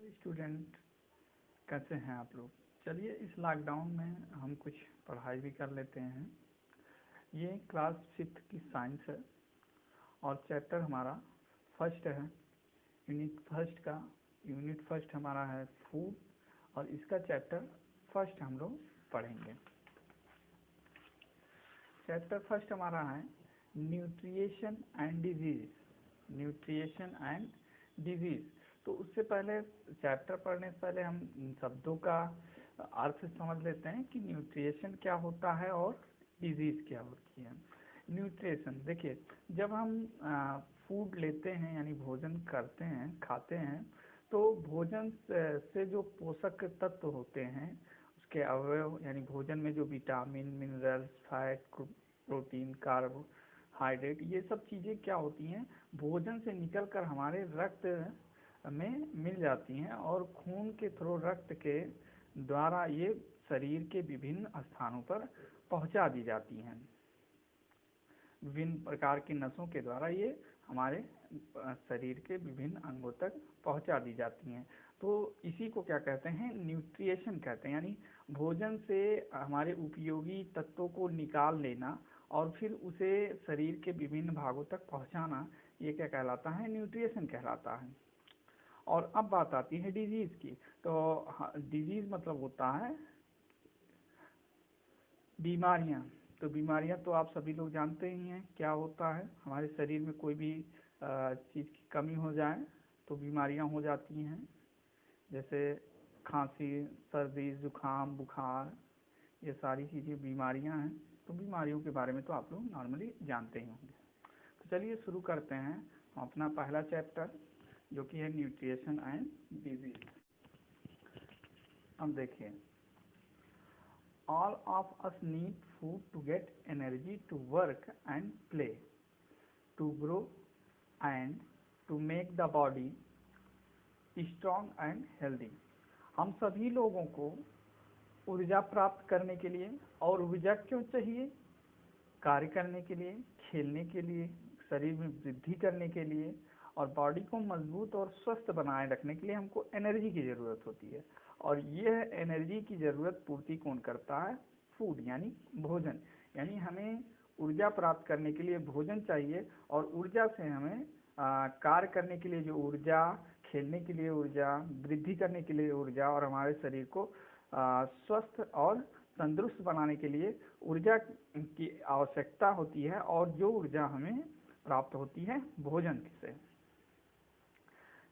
Student, कैसे हैं आप लोग। चलिए इस लॉकडाउन में हम कुछ पढ़ाई भी कर लेते हैं। ये क्लास 5th की साइंस है और चैप्टर हमारा फर्स्ट है। यूनिट फर्स्ट हमारा है फूड और इसका चैप्टर फर्स्ट हम लोग पढ़ेंगे। चैप्टर फर्स्ट हमारा है न्यूट्रिशन एंड डिजीज। तो उससे पहले चैप्टर पढ़ने से पहले हम शब्दों का अर्थ समझ लेते हैं कि न्यूट्रिशन क्या होता है और डिजीज क्या होती है। न्यूट्रिशन देखिए, जब हम फूड लेते हैं यानी भोजन करते हैं, खाते हैं, तो भोजन से जो पोषक तत्व होते हैं, उसके अवयव यानी भोजन में जो vitamin, minerals, fat, protein, carbohydrate, ये सब चीज़ें क्या होती हैं, भोजन से निकलकर हमारे रक्त में मिल जाती हैं और खून के थ्रू रक्त के द्वारा ये शरीर के विभिन्न स्थानों पर पहुंचा दी जाती हैं। विभिन्न प्रकार की नसों के द्वारा ये हमारे शरीर के विभिन्न अंगों तक पहुंचा दी जाती हैं। तो इसी को क्या कहते हैं, न्यूट्रिशन कहते हैं। यानी भोजन से हमारे उपयोगी तत्वों को निकाल लेना और फिर उसे शरीर के विभिन्न भागों तक पहुंचाना, ये क्या कहलाता है, न्यूट्रिशन कहलाता है। और अब बात आती है डिजीज की। तो डिजीज मतलब होता है बीमारियां। तो बीमारियां तो आप सभी लोग जानते ही हैं क्या होता है। हमारे शरीर में कोई भी चीज़ की कमी हो जाए तो बीमारियां हो जाती हैं, जैसे खांसी, सर्दी, जुकाम, बुखार, ये सारी चीज़ें बीमारियां हैं। तो बीमारियों के बारे में तो आप लोग नॉर्मली जानते ही होंगे। तो चलिए शुरू करते हैं अपना पहला चैप्टर, जो कि है न्यूट्रिशन एंड डिजीज। अब देखिए, all of us need food to get energy to work and play, to grow and to make the body strong and healthy। हम सभी लोगों को ऊर्जा प्राप्त करने के लिए, और ऊर्जा क्यों चाहिए, कार्य करने के लिए, खेलने के लिए, शरीर में वृद्धि करने के लिए और बॉडी को मजबूत और स्वस्थ बनाए रखने के लिए हमको एनर्जी की ज़रूरत होती है। और यह एनर्जी की ज़रूरत पूर्ति कौन करता है, फूड यानी भोजन। यानी हमें ऊर्जा प्राप्त करने के लिए भोजन चाहिए और ऊर्जा से हमें कार्य करने के लिए जो ऊर्जा, खेलने के लिए ऊर्जा, वृद्धि करने के लिए ऊर्जा और हमारे शरीर को स्वस्थ और तंदुरुस्त बनाने के लिए ऊर्जा की आवश्यकता होती है। और जो ऊर्जा हमें प्राप्त होती है भोजन से।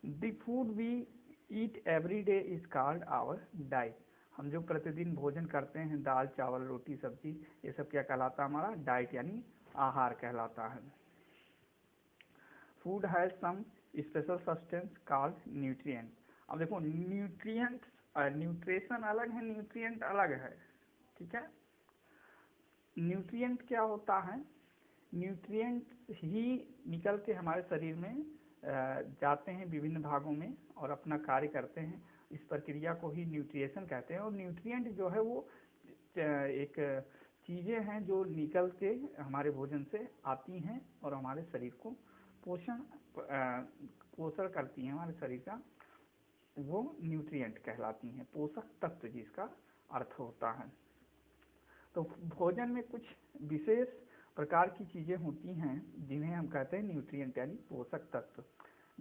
The food we eat every day is called our diet. हम जो प्रतिदिन भोजन करते हैं, दाल, चावल, रोटी, सब्जी, ये सब क्या कहलाता है, हमारा डाइट यानी आहार कहलाता है। Food has some special substance called nutrient. अब देखो, न्यूट्रिशन अलग है, न्यूट्रिएंट अलग है, ठीक है। न्यूट्रिएंट क्या होता है, न्यूट्रिएंट ही निकल के हमारे शरीर में जाते हैं विभिन्न भागों में और अपना कार्य करते हैं। इस प्रक्रिया को ही न्यूट्रिएशन कहते हैं। और न्यूट्रिएंट जो है वो एक चीज़ें हैं जो निकल के हमारे भोजन से आती हैं और हमारे शरीर को पोषण करती हैं। हमारे शरीर का वो न्यूट्रिएंट कहलाती हैं, पोषक तत्व जिसका अर्थ होता है। तो भोजन में कुछ विशेष प्रकार की चीज़ें होती हैं जिन्हें हम कहते हैं न्यूट्रिएंट यानी पोषक तत्व।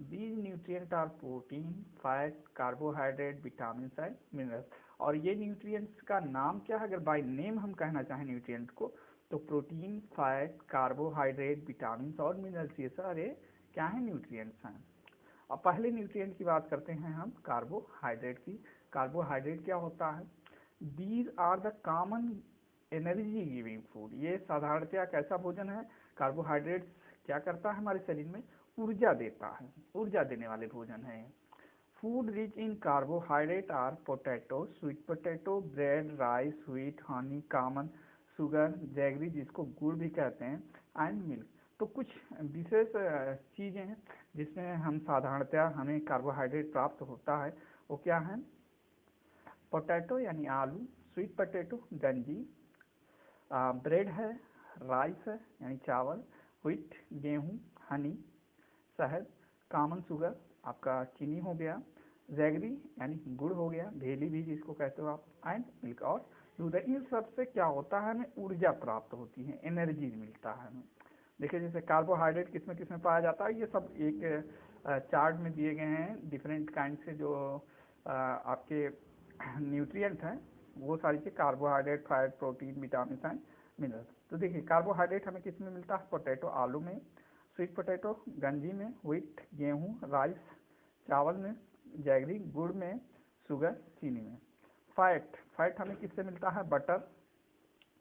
These nutrient are protein, fat, carbohydrate, vitamin and minerals. और ये न्यूट्रिएंट्स का नाम क्या है, अगर बाय नेम हम कहना चाहें न्यूट्रिएंट को, तो प्रोटीन, फैट, कार्बोहाइड्रेट, विटामिन और मिनरल्स, ये सारे क्या हैं, न्यूट्रिएंट्स हैं। अब पहले न्यूट्रिएंट की बात करते हैं हम कार्बोहाइड्रेट की। कार्बोहाइड्रेट क्या होता है, these are the common energy giving food. ये साधारणतया कैसा भोजन है, कार्बोहाइड्रेट क्या करता है, हमारे शरीर में ऊर्जा देता है, ऊर्जा देने वाले भोजन है। Food rich in carbohydrate are potato, sweet potato, bread, rice, wheat, honey, common sugar, jaggery जिसको गुड़ भी कहते हैं, एंड मिल्क। तो कुछ विशेष चीज़ें हैं जिसमें हम साधारणतया हमें कार्बोहाइड्रेट प्राप्त होता है, वो क्या है, पोटैटो यानी आलू, स्वीट पोटैटो गंजी, ब्रेड है, राइस है यानी चावल, व्हीट गेहूँ, हनी शहद, कॉमन शुगर आपका चीनी हो गया, जैगरी यानी गुड़ हो गया, भेली भी जिसको कहते हो आप, एंड मिल्क और दूध। इन सबसे क्या होता है, हमें ऊर्जा प्राप्त होती है, एनर्जी मिलता है हमें। देखिए जैसे कार्बोहाइड्रेट किसमें किसमें पाया जाता है, ये सब एक चार्ट में दिए गए हैं डिफरेंट काइंड से जो आपके न्यूट्रिएंट हैं, वो सारी चीज़ carbohydrate, fat, protein, vitamin and mineral. तो देखिए कार्बोहाइड्रेट हमें किस में मिलता है, पोटैटो आलू में, स्वीट पोटैटो गंजी में, व्हीट गेहूँ, राइस चावल में, जैगरी गुड़ में, शुगर चीनी में। फैट हमें किससे मिलता है, बटर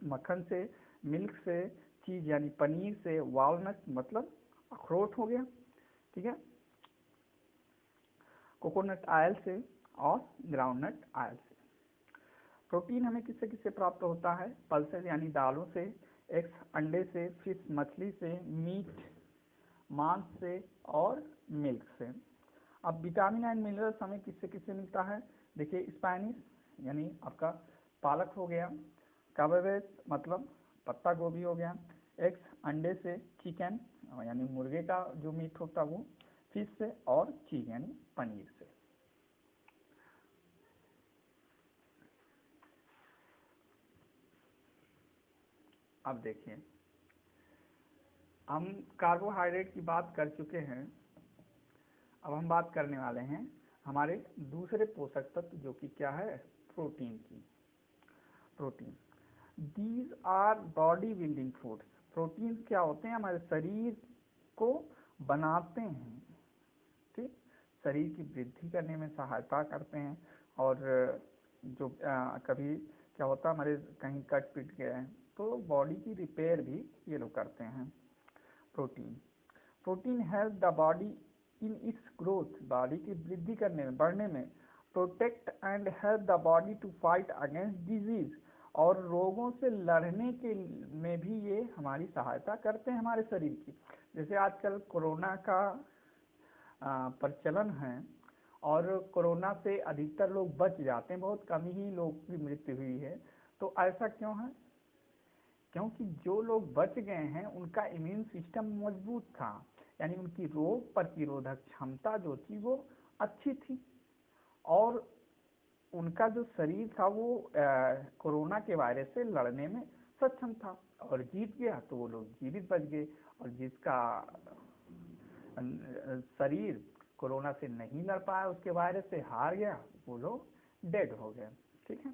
मक्खन से, मिल्क से, चीज यानी पनीर से, वालनट मतलब अखरोट हो गया, ठीक है, कोकोनट ऑयल से और ग्राउंडनट ऑयल से। प्रोटीन हमें किससे किससे प्राप्त होता है, पल्सेस यानी दालों से, एग्स अंडे से, फिश मछली से, मीट मांस से और मिल्क से। अब विटामिन एंड मिनरल्स हमें किससे किससे मिलता है, देखिए स्पैनिश यानी आपका पालक हो गया, कैबेज मतलब पत्ता गोभी हो गया, एग्स अंडे से, चिकन यानी मुर्गे का जो मीट होता है वो, फिश से और चीज यानी पनीर से। अब देखिए हम कार्बोहाइड्रेट की बात कर चुके हैं, अब हम बात करने वाले हैं हमारे दूसरे पोषक तत्व जो कि क्या है, प्रोटीन की। Protein, these our body building foods. Protein क्या होते हैं, हमारे शरीर को बनाते हैं, ठीक, शरीर की वृद्धि करने में सहायता करते हैं। और जो कभी क्या होता है हमारे कहीं कट पिट गए हैं तो बॉडी की रिपेयर भी ये लोग करते हैं। Protein protein help the body in its growth, body की वृद्धि करने में, बढ़ने में, protect and help the body to fight against disease, और रोगों से लड़ने के में भी ये हमारी सहायता करते हैं हमारे शरीर की। जैसे आजकल कोरोना का प्रचलन है और कोरोना से अधिकतर लोग बच जाते हैं, बहुत कम ही लोग की मृत्यु हुई है। तो ऐसा क्यों है, क्योंकि जो लोग बच गए हैं उनका इम्यून सिस्टम मजबूत था, यानी उनकी रोग प्रतिरोधक क्षमता जो थी वो अच्छी थी, और उनका जो शरीर था वो कोरोना के वायरस से लड़ने में सक्षम था और जीत गया, तो वो लोग जीवित बच गए। और जिसका शरीर कोरोना से नहीं लड़ पाया, उसके वायरस से हार गया, वो लोग डेड हो गए, ठीक है।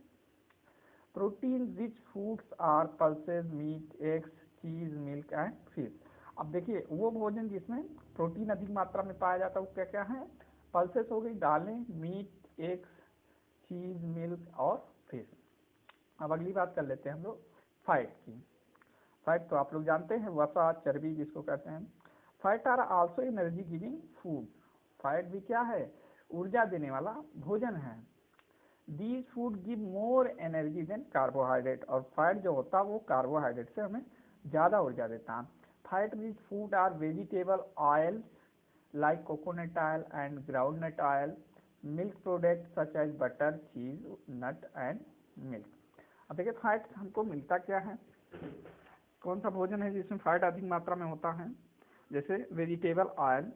Protein rich foods are pulses, meat, eggs, cheese, milk and fish. अब देखिए वो भोजन जिसमें प्रोटीन अधिक मात्रा में पाया जाता है वो क्या क्या है, पल्सेस हो गई दालें, मीट, एग्स, चीज, मिल्क और फिश। अब अगली बात कर लेते हैं हम लोग फैट की। फैट तो आप लोग जानते हैं, वसा चर्बी जिसको कहते हैं। Fat are also energy giving food. Fat भी क्या है, ऊर्जा देने वाला भोजन है। These food give more energy than carbohydrate, और फैट जो होता है वो कार्बोहाइड्रेट से हमें ज़्यादा ऊर्जा देता है। Fat rich food are vegetable oil like coconut oil and groundnut oil, milk product such as butter, cheese, nut and milk. अब देखिए फैट हमको मिलता क्या है, कौन सा भोजन है जिसमें फैट अधिक मात्रा में होता है, जैसे वेजिटेबल ऑयल।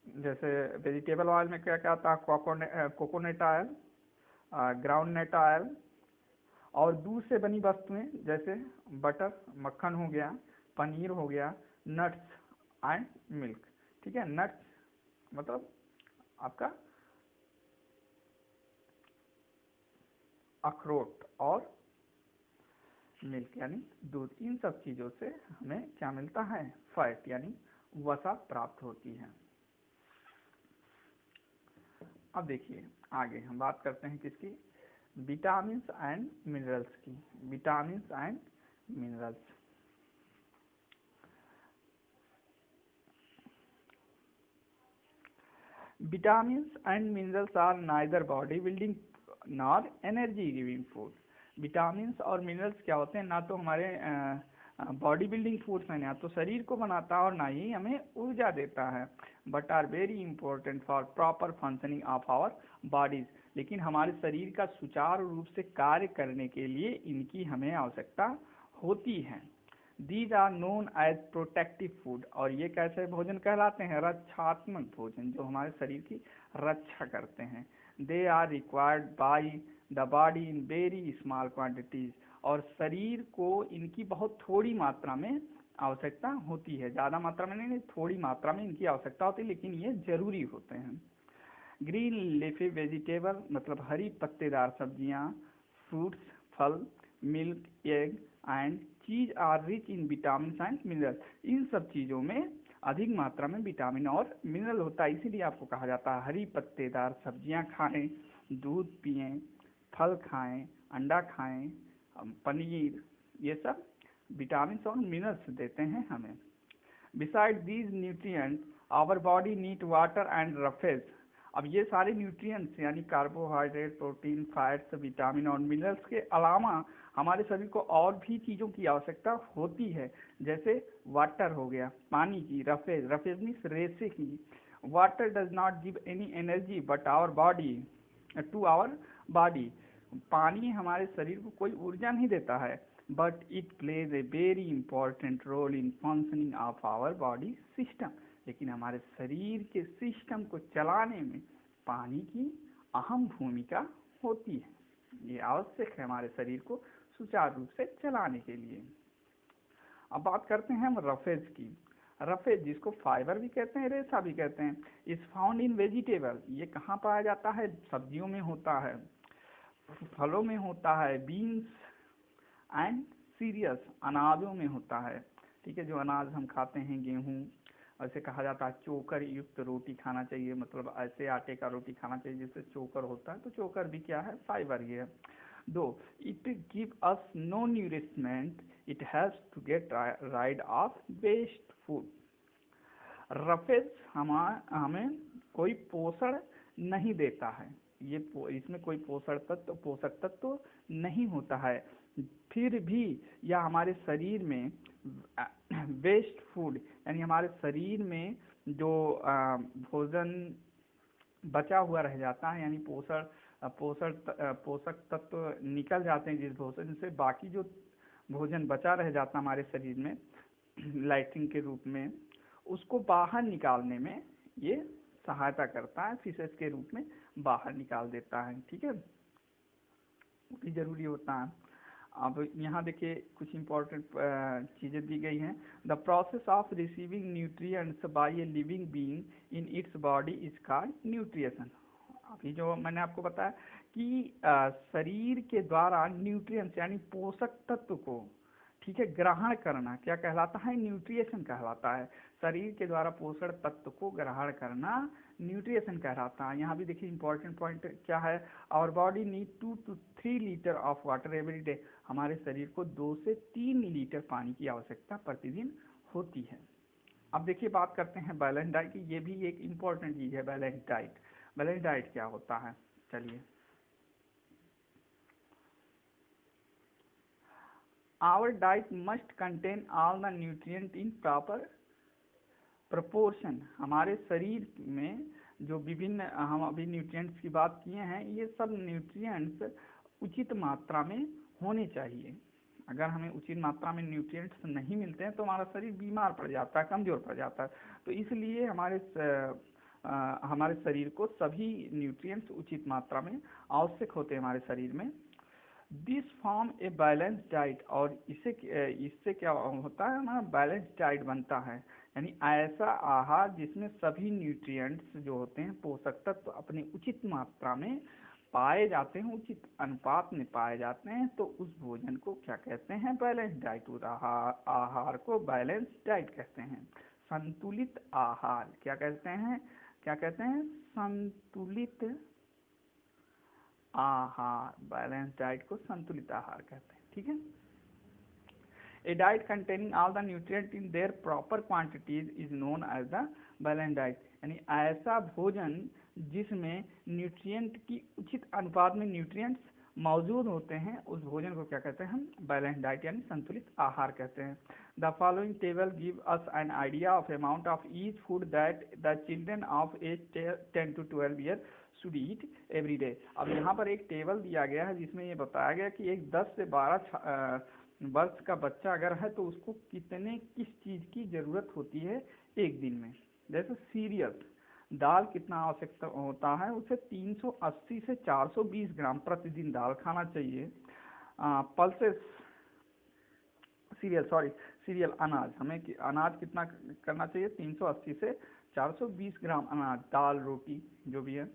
जैसे वेजिटेबल ऑयल में क्या क्या आता है, कोकोनट ऑयल, ग्राउंडनट ऑयल, और दूध से बनी वस्तुएं जैसे बटर मक्खन हो गया, पनीर हो गया, नट्स एंड मिल्क, ठीक है। नट्स मतलब आपका अखरोट और मिल्क यानी दूध। इन सब चीज़ों से हमें क्या मिलता है, फैट यानी वसा प्राप्त होती है। अब देखिए आगे हम बात करते हैं किसकी, विटामिन एंड मिनरल्स की। Vitamin and minerals, vitamin and minerals are neither body building nor energy giving food. Vitamin और मिनरल्स क्या होते हैं, ना तो हमारे बॉडी बिल्डिंग फूड्स हैं, ना तो शरीर को बनाता है और ना ही हमें ऊर्जा देता है, but are very important for proper functioning of our bodies. लेकिन हमारे शरीर का सुचारू रूप से कार्य करने के लिए इनकी हमें आवश्यकता होती है। These are known as protective food, और ये कैसे भोजन कहलाते हैं, रक्षात्मक भोजन, जो हमारे शरीर की रक्षा करते हैं। They are required by the body in very small quantities, और शरीर को इनकी बहुत थोड़ी मात्रा में आवश्यकता होती है, ज़्यादा मात्रा में नहीं, थोड़ी मात्रा में इनकी आवश्यकता होती है, लेकिन ये जरूरी होते हैं। ग्रीन लीफी वेजिटेबल मतलब हरी पत्तेदार सब्जियां, फ्रूट्स फल, milk, egg and cheese are rich in vitamin and mineral. इन सब चीज़ों में अधिक मात्रा में विटामिन और मिनरल होता है, इसीलिए आपको कहा जाता है हरी पत्तेदार सब्जियां खाएं, दूध पिएं, फल खाएं, अंडा खाएं, पनीर, ये सब विटामिन और मिनरल्स देते हैं हमें। Beside these nutrients our body need water and roughage. अब ये सारे न्यूट्रिएंट्स यानी कार्बोहाइड्रेट, प्रोटीन, फैट्स, विटामिन और मिनरल्स के अलावा हमारे शरीर को और भी चीज़ों की आवश्यकता होती है, जैसे वाटर हो गया, पानी की, रफेज, रफेज मीन्स रेसे की। Water does not give any energy but our body to our body. पानी हमारे शरीर को कोई ऊर्जा नहीं देता है, but it plays a very important role in functioning of our body system. लेकिन हमारे शरीर के सिस्टम को चलाने में पानी की अहम भूमिका होती है, ये आवश्यक है हमारे शरीर को सुचारू रूप से चलाने के लिए। अब बात करते हैं हम रफेज की। रफेज जिसको फाइबर भी कहते हैं, रेशा भी कहते हैं, इज फाउंड इन वेजिटेबल। ये कहाँ पाया जाता है? सब्जियों में होता है, फलों में होता है, बीन्स एंड सीरियल्स, अनाजों में होता है। ठीक है, जो अनाज हम खाते हैं, गेहूँ, ऐसे कहा जाता है चोकर युक्त रोटी खाना चाहिए, मतलब ऐसे आटे का रोटी खाना चाहिए जिससे चोकर होता है, तो चोकर भी क्या है? फाइबर ही है। Though it give us no nourishment, it helps to get rid of waste food. Roughage हमें कोई पोषण नहीं देता है, ये इसमें कोई पोषक तत्व नहीं होता है, फिर भी यह हमारे शरीर में वेस्ट फूड यानी हमारे शरीर में जो भोजन बचा हुआ रह जाता है, यानी पोषक तत्व निकल जाते हैं जिस भोजन से, बाकी जो भोजन बचा रह जाता है हमारे शरीर में लाइटिंग के रूप में, उसको बाहर निकालने में ये सहायता करता है, फिशेस के रूप में बाहर निकाल देता है। ठीक है, वो भी जरूरी होता है। अब यहाँ देखिए कुछ इंपॉर्टेंट चीज़ें दी गई हैं। The process of receiving nutrients by a living being in its body is called nutrition. अभी जो मैंने आपको बताया कि शरीर के द्वारा न्यूट्रिएंट्स यानी पोषक तत्व को, ठीक है, ग्रहण करना क्या कहलाता है? न्यूट्रिएशन कहलाता है। शरीर के द्वारा पोषण तत्व को ग्रहण करना न्यूट्रिएशन कहलाता है। यहाँ भी देखिए इंपॉर्टेंट पॉइंट क्या है, our body need 2 to 3 litre of water every day. हमारे शरीर को 2 से 3 लीटर पानी की आवश्यकता प्रतिदिन होती है। अब देखिए बात करते हैं बैलेंस डाइट की, ये भी एक इम्पॉर्टेंट चीज़ है बैलेंस डाइट। बैलेंस डाइट क्या होता है? चलिए, our diet must contain all the nutrient in proper proportion। हमारे शरीर में जो विभिन्न, हम अभी न्यूट्रिएंट्स की बात किए हैं, ये सब न्यूट्रिएंट्स उचित मात्रा में होने चाहिए। अगर हमें उचित मात्रा में न्यूट्रिएंट्स नहीं मिलते हैं तो हमारा शरीर बीमार पड़ जाता है, कमज़ोर पड़ जाता है। तो इसलिए हमारे शरीर को सभी न्यूट्रिएंट्स उचित मात्रा में आवश्यक होते हैं हमारे शरीर में। This form A balance diet, और इससे क्या होता है? हमारा बैलेंस डाइट बनता है, यानी ऐसा आहार जिसमें सभी न्यूट्रिएंट्स जो होते हैं, पोषक तत्व अपनी उचित मात्रा में पाए जाते हैं, उचित अनुपात में पाए जाते हैं, तो उस भोजन को क्या कहते हैं? Balance diet. उस आहार को बैलेंस डाइट कहते हैं। संतुलित आहार क्या कहते हैं? क्या कहते हैं? संतुलित आहार, बैलेंस डाइट को संतुलित आहार कहते हैं। ठीक है, a diet containing all the nutrient in their proper quantities is known as the balance diet. यानी ऐसा भोजन जिसमें न्यूट्रिएंट की उचित अनुपात में न्यूट्रिएंट्स मौजूद होते हैं, उस भोजन को क्या कहते हैं? हम बैलेंस डाइट यानी संतुलित आहार कहते हैं। The following table give us an idea of amount of each food that the children of age 10 to 12 year should eat every day. अब यहाँ पर एक टेबल दिया गया है जिसमें ये बताया गया कि एक 10 से 12 वर्ष का बच्चा अगर है तो उसको किस चीज़ की ज़रूरत होती है एक दिन में। जैसे सीरियल्स, दाल कितना आवश्यकता होता है, उसे 380 से 420 ग्राम प्रतिदिन दाल खाना चाहिए। पल्सेस सीरियल अनाज, हमें अनाज कितना करना चाहिए, 380 से 420 ग्राम अनाज, दाल रोटी जो भी है।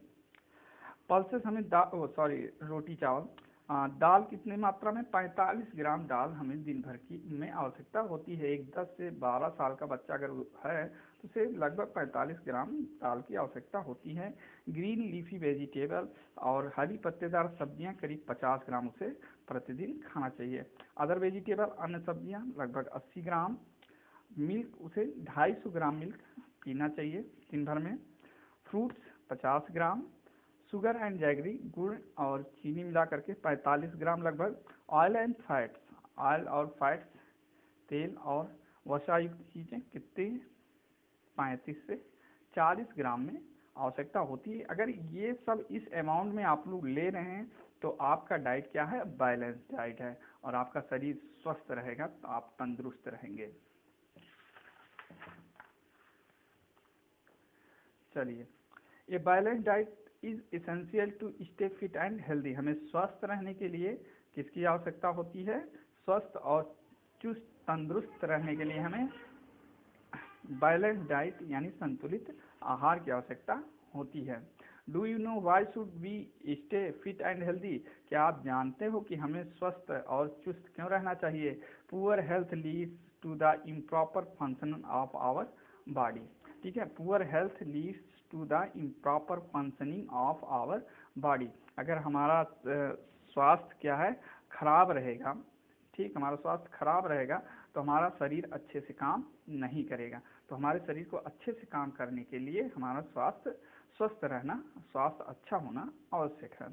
पल्सेस हमें रोटी चावल, दाल कितनी मात्रा में, 45 ग्राम दाल हमें दिन भर की में आवश्यकता होती है। एक 10 से 12 साल का बच्चा अगर है तो उसे लगभग 45 ग्राम दाल की आवश्यकता होती है। ग्रीन लीफी वेजिटेबल और हरी पत्तेदार सब्जियां करीब 50 ग्राम उसे प्रतिदिन खाना चाहिए। अदर वेजिटेबल अन्य सब्जियां लगभग 80 ग्राम। मिल्क उसे 250 ग्राम मिल्क पीना चाहिए दिन भर में। Fruits 50 gram. Sugar and jaggery, गुड़ और चीनी मिला करके 45 ग्राम लगभग। ऑयल एंड फैट्स, ऑयल और फैट्स, तेल और वसायुक्त चीज़ें कितनी, 35 से 40 ग्राम में आवश्यकता होती है। अगर ये सब इस अमाउंट में आप लोग ले रहे हैं तो आपका डाइट क्या है, बैलेंस डाइट है, और आपका शरीर स्वस्थ रहेगा तो आप तंदुरुस्त रहेंगे। चलिए, ये balance diet is essential to stay fit and healthy. हमें स्वस्थ रहने के लिए किसकी आवश्यकता होती है, स्वस्थ और चुस्त तंदुरुस्त रहने के लिए हमें बैलेंस डाइट यानी संतुलित आहार की आवश्यकता होती है। Do you know why should we stay fit and healthy? क्या आप जानते हो कि हमें स्वस्थ और चुस्त क्यों रहना चाहिए? Poor health leads to the improper function of our body. ठीक है, poor health leads to the improper functioning of our body. अगर हमारा स्वास्थ्य क्या है, खराब रहेगा, ठीक, हमारा स्वास्थ्य खराब रहेगा तो हमारा शरीर अच्छे से काम नहीं करेगा। तो हमारे शरीर को अच्छे से काम करने के लिए हमारा स्वास्थ्य स्वस्थ रहना, स्वास्थ्य अच्छा होना आवश्यक है।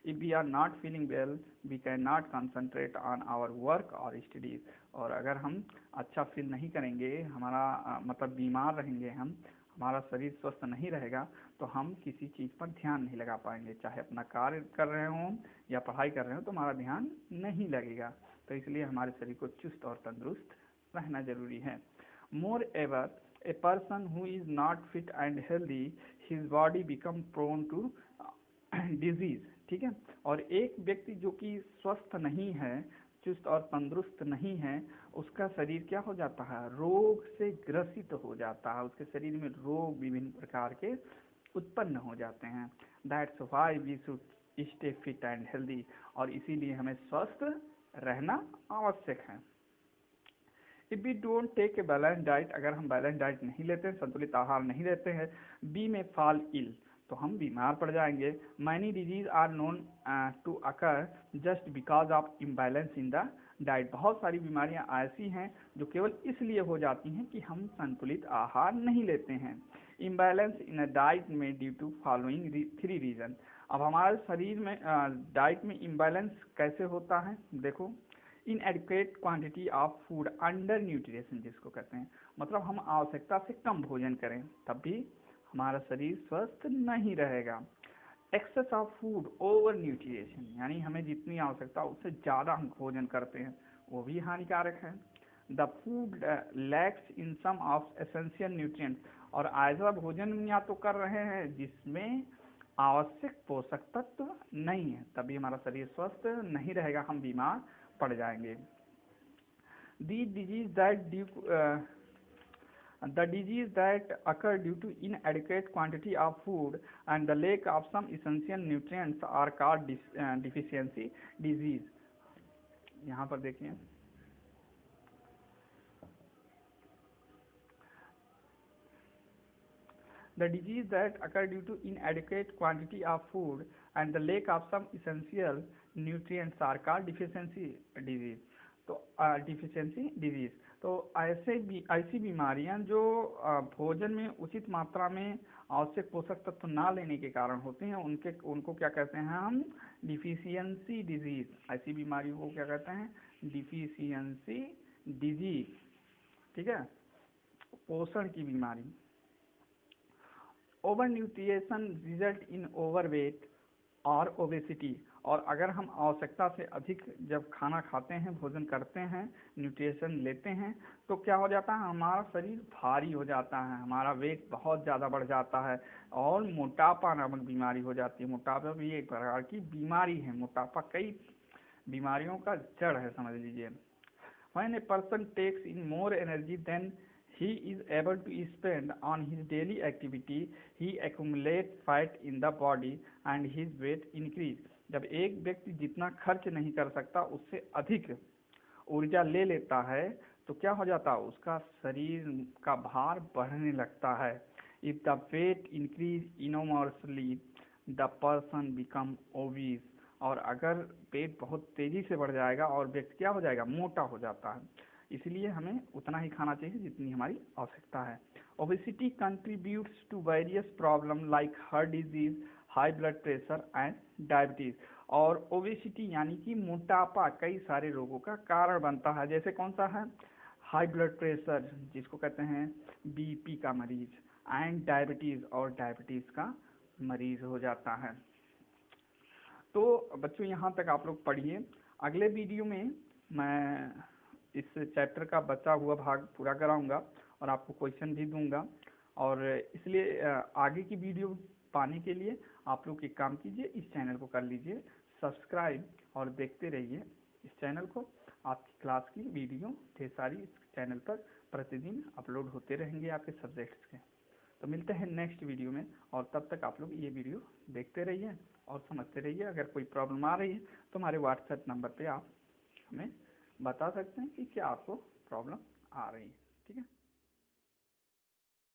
If we are not feeling well we can not concentrate on our work और स्टडीज। और अगर हम अच्छा फील नहीं करेंगे, हमारा मतलब बीमार रहेंगे, हम हमारा शरीर स्वस्थ नहीं रहेगा तो हम किसी चीज़ पर ध्यान नहीं लगा पाएंगे, चाहे अपना कार्य कर रहे हों या पढ़ाई कर रहे हो तो हमारा ध्यान नहीं लगेगा। तो इसलिए हमारे शरीर को चुस्त और तंदुरुस्त रहना जरूरी है। More ever a person who is not fit and healthy his body become prone to disease. ठीक है, और एक व्यक्ति जो कि स्वस्थ नहीं है, चुस्त और तंदुरुस्त नहीं है, उसका शरीर क्या हो जाता है, रोग से ग्रसित हो जाता है, उसके शरीर में रोग विभिन्न प्रकार के उत्पन्न हो जाते हैं। That's why we should stay fit and healthy. और इसीलिए हमें स्वस्थ रहना आवश्यक है। If we don't take a balance diet, अगर हम बैलेंस डाइट नहीं लेते हैं, संतुलित आहार नहीं लेते हैं, बी में फॉल इल, तो हम बीमार पड़ जाएंगे। Many disease are known to occur just because of imbalance in the diet. बहुत सारी बीमारियां ऐसी हैं जो केवल इसलिए हो जाती हैं कि हम संतुलित आहार नहीं लेते हैं। इम्बैलेंस इन अ डाइट में ड्यू टू फॉलोइंग 3 रीजन। अब हमारे शरीर में डाइट में इम्बैलेंस कैसे होता है, देखो, इनएडिक्वेट quantity of food, under nutrition जिसको कहते हैं, मतलब हम आवश्यकता से कम भोजन करें तब भी हमारा शरीर स्वस्थ नहीं रहेगा। Excess of food, over nutrition, यानी हमें जितनी आवश्यकता उससे ज़्यादा हम भोजन करते हैं, वो भी हानिकारक है। The food lacks in some of essential nutrients, और ऐसा भोजन या तो कर रहे हैं जिसमें आवश्यक पोषक तत्व नहीं है, तभी हमारा शरीर स्वस्थ नहीं रहेगा, हम बीमार पड़ जाएंगे। The disease that occur due to inadequate quantity of food and the lack of some essential nutrients are called deficiency disease। यहाँ पर देखिए, the disease that occur due to inadequate quantity of food and the lack of some essential nutrients are called deficiency disease। तो deficiency disease, तो ऐसी बीमारियां जो भोजन में उचित मात्रा में आवश्यक पोषक तत्व ना लेने के कारण होते हैं, उनको क्या कहते हैं हम, डिफिशियंसी डिजीज। ऐसी बीमारियों को क्या कहते हैं, डिफिशियंसी डिजीज। ठीक है, पोषण की बीमारी। Over nutrition result in overweight और ओबेसिटी। और अगर हम आवश्यकता से अधिक जब खाना खाते हैं, भोजन करते हैं, न्यूट्रिशन लेते हैं, तो क्या हो जाता है, हमारा शरीर भारी हो जाता है, हमारा वेट बहुत ज़्यादा बढ़ जाता है और मोटापा नामक बीमारी हो जाती है। मोटापा भी एक प्रकार की बीमारी है, मोटापा कई बीमारियों का जड़ है, समझ लीजिए। When a person takes in more energy than he is able to spend on his daily activity, he accumulates fat in the body and his weight increase। जब एक व्यक्ति जितना खर्च नहीं कर सकता उससे अधिक ऊर्जा ले लेता है तो क्या हो जाता है, उसका शरीर का भार बढ़ने लगता है। If the weight increase enormously, the person become obese। और अगर पेट बहुत तेजी से बढ़ जाएगा और व्यक्ति क्या हो जाएगा, मोटा हो जाता है। इसलिए हमें उतना ही खाना चाहिए जितनी हमारी आवश्यकता है। Obesity contributes to various problem like heart disease, high blood pressure and diabetes. और ओबेसिटी यानी कि मोटापा कई सारे रोगों का कारण बनता है। जैसे कौन सा है, हाई ब्लड प्रेशर जिसको कहते हैं बीपी का मरीज, एंड डायबिटीज और डायबिटीज का मरीज हो जाता है। तो बच्चों यहाँ तक आप लोग पढ़िए। अगले वीडियो में मैं इस चैप्टर का बचा हुआ भाग पूरा कराऊंगा और आपको क्वेश्चन भी दूंगा। और इसलिए आगे की वीडियो पाने के लिए आप लोग एक काम कीजिए, इस चैनल को कर लीजिए सब्सक्राइब और देखते रहिए इस चैनल को। आपकी क्लास की वीडियो ढेर सारी इस चैनल पर प्रतिदिन अपलोड होते रहेंगे आपके सब्जेक्ट्स के। तो मिलते हैं नेक्स्ट वीडियो में, और तब तक आप लोग ये वीडियो देखते रहिए और समझते रहिए। अगर कोई प्रॉब्लम आ रही है तो हमारे व्हाट्सएप नंबर पे आप हमें बता सकते हैं कि क्या आपको प्रॉब्लम आ रही है। ठीक है।